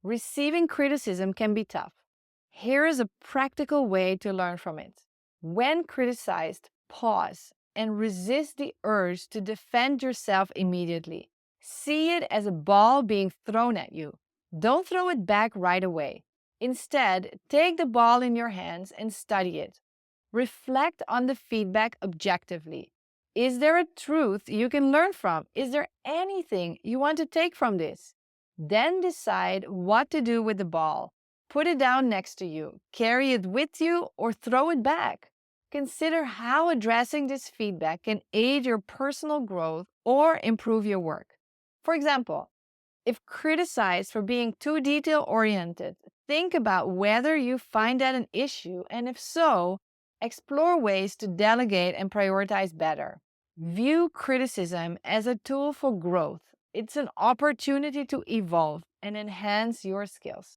Receiving criticism can be tough. Here is a practical way to learn from it. When criticized, pause and resist the urge to defend yourself immediately. See it as a ball being thrown at you. Don't throw it back right away. Instead, take the ball in your hands and study it. Reflect on the feedback objectively. Is there a truth you can learn from? Is there anything you want to take from this? Then decide what to do with the ball. Put it down next to you, carry it with you, or throw it back. Consider how addressing this feedback can aid your personal growth or improve your work. For example, if criticized for being too detail oriented, think about whether you find that an issue, and if so, explore ways to delegate and prioritize better. View criticism as a tool for growth. It's an opportunity to evolve and enhance your skills.